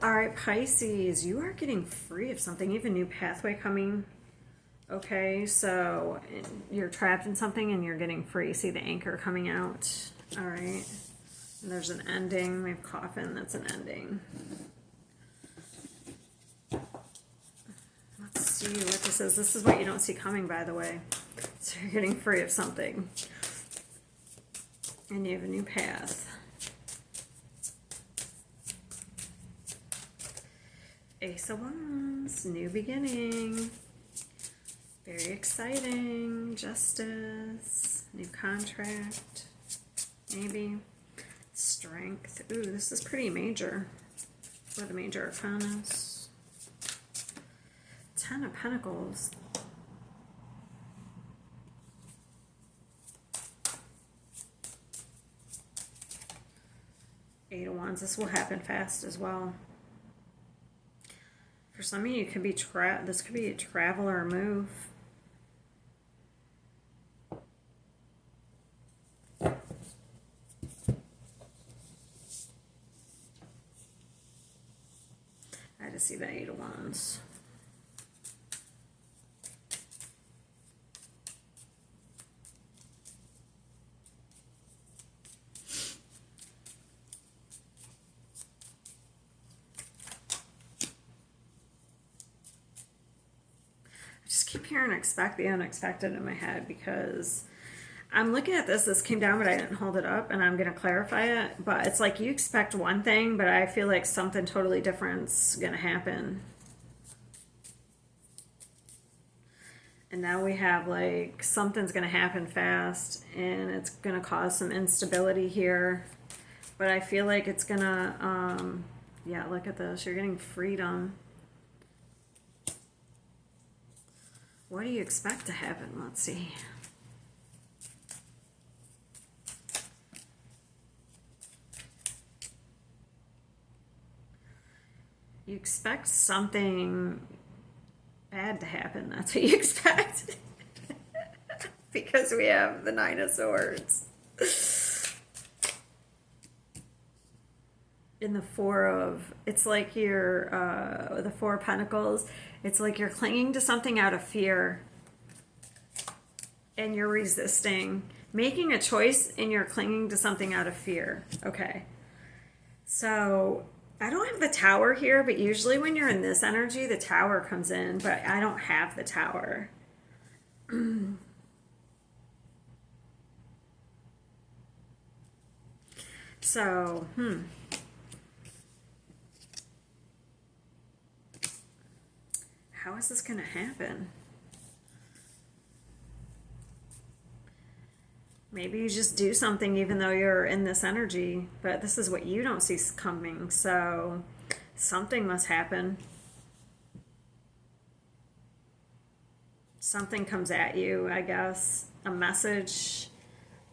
All right, Pisces, you are getting free of something. You have a new pathway coming. Okay, so you're trapped in something and you're getting free. See the anchor coming out. All right. And there's an ending. We have coffin. That's an ending. Let's see what this is. This is what you don't see coming, by the way. So you're getting free of something. And you have a new path. Ace of Wands, new beginning. Very exciting. Justice, new contract, maybe. Strength. Ooh, this is pretty major for the major arcanas. 10 of Pentacles. Eight of Wands. This will happen fast as well. For some of you, it could be this could be a travel or a move. I just see the Eight of Wands. Keep hearing expect the unexpected in my head because I'm looking at this. This came down, but I didn't hold it up, and I'm going to clarify it. But it's like you expect one thing, but I feel like something totally different's going to happen. And now we have like something's going to happen fast, and it's going to cause some instability here. But I feel like it's going to, yeah, look at this. You're getting freedom. What do you expect to happen? Let's see. You expect something bad to happen. That's what you expect. Because we have the Nine of Swords. In the Four of, it's like you're, the Four of Pentacles. It's like you're clinging to something out of fear and you're resisting. Making a choice and you're clinging to something out of fear. Okay. So I don't have the Tower here, but usually when you're in this energy, the Tower comes in, but I don't have the Tower. So, how is this going to happen? Maybe you just do something even though you're in this energy, but this is what you don't see coming. So something must happen. Something comes at you, I guess. A message.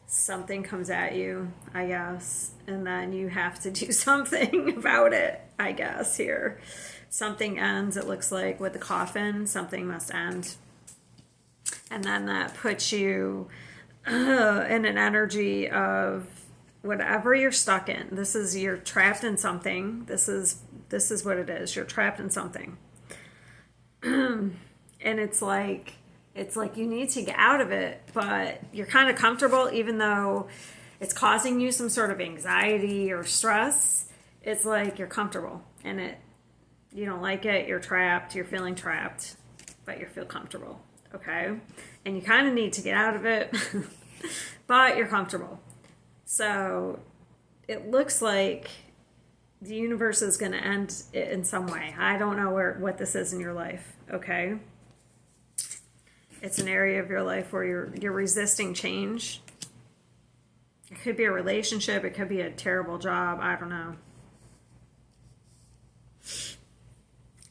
Something comes at you, I guess. And then you have to do something about it, I guess, here. Something ends, it looks like, with the coffin. Something must end. And then that puts you in an energy of whatever you're stuck in. This is, you're trapped in something. This is what it is. You're trapped in something. And it's like you need to get out of it, but you're kind of comfortable even though it's causing you some sort of anxiety or stress. It's like you're comfortable in it. You don't like it, you're trapped, you're feeling trapped, but you feel comfortable, okay? And you kind of need to get out of it, but you're comfortable. So it looks like the universe is going to end it in some way. I don't know what this is in your life, okay? It's an area of your life where you're resisting change. It could be a relationship, it could be a terrible job, I don't know.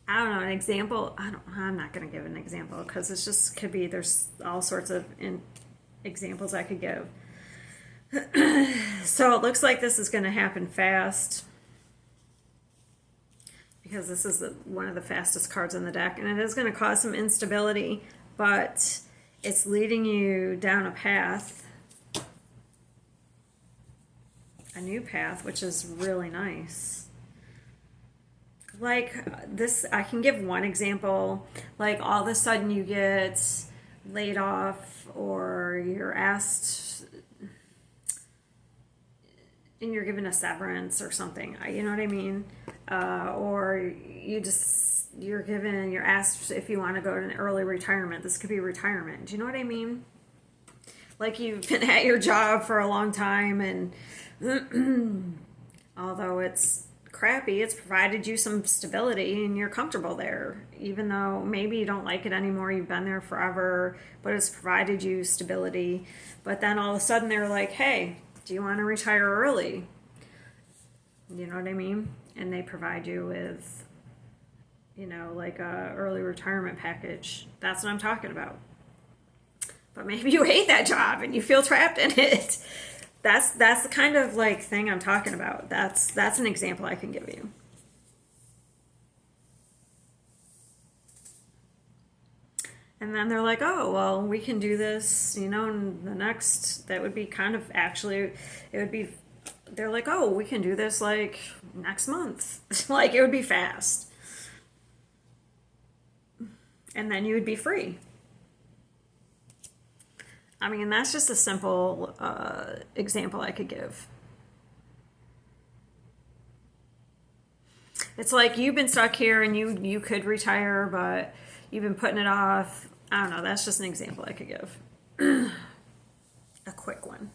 An example. I'm not going to give an example because it's just could be, there's all sorts of examples I could give. So it looks like this is going to happen fast because this is one of the fastest cards in the deck, and it is going to cause some instability, but it's leading you down a path, a new path, which is really nice. like this, I can give one example. Like all of a sudden you get laid off, or you're asked and you're given a severance or something. You know what I mean? Or you're asked if you want to go to an early retirement. This could be retirement. Do you know what I mean? Like you've been at your job for a long time, and although it's crappy, it's provided you some stability and you're comfortable there. Even though maybe you don't like it anymore, you've been there forever, but it's provided you stability. But then all of a sudden they're like, hey, do you want to retire early? You know what I mean? And they provide you with, like a early retirement package. That's what I'm talking about. But maybe you hate that job and you feel trapped in it. That's the kind of like thing I'm talking about. That's an example I can give you. And then they're like, oh, well, we can do this, and the next, that would be kind of actually, it would be, they're like, oh, we can do this like next month. Like it would be fast. And then you would be free. I mean, that's just a simple example I could give. It's like you've been stuck here and you could retire, but you've been putting it off. I don't know. That's just an example I could give. A quick one.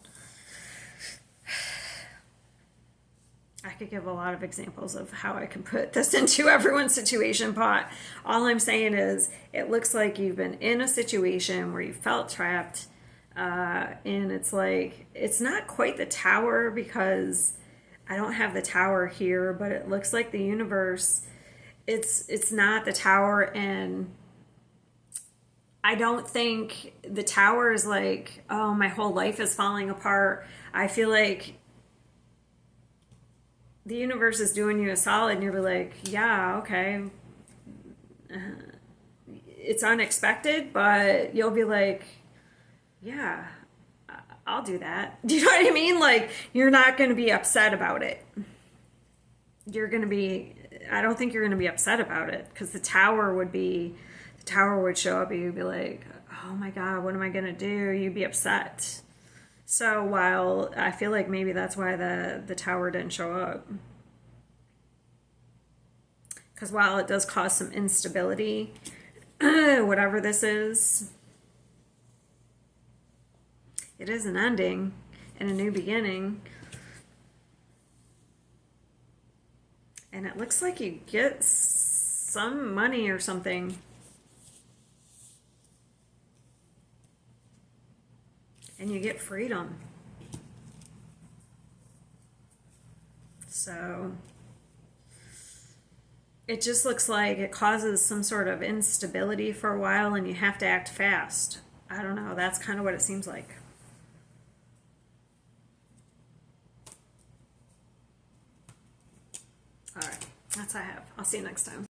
I could give a lot of examples of how I can put this into everyone's situation, but all I'm saying is it looks like you've been in a situation where you felt trapped, and it's like, it's not quite the tower because I don't have the tower here, but it looks like the universe, it's not the tower, and I don't think the tower is like, oh, my whole life is falling apart. I feel like the universe is doing you a solid, and you'll be like, yeah, okay. It's unexpected, but you'll be like, yeah, I'll do that. Do you know what I mean? Like, you're not going to be upset about it. I don't think you're going to be upset about it, because the tower would show up and you'd be like, oh my God, what am I going to do? You'd be upset. So while I feel like maybe that's why the tower didn't show up. Because while it does cause some instability, whatever this is, it is an ending and a new beginning. And it looks like you get some money or something. And you get freedom. So it just looks like it causes some sort of instability for a while, and you have to act fast. I don't know. That's kind of what it seems like. All right. That's all I have. I'll see you next time.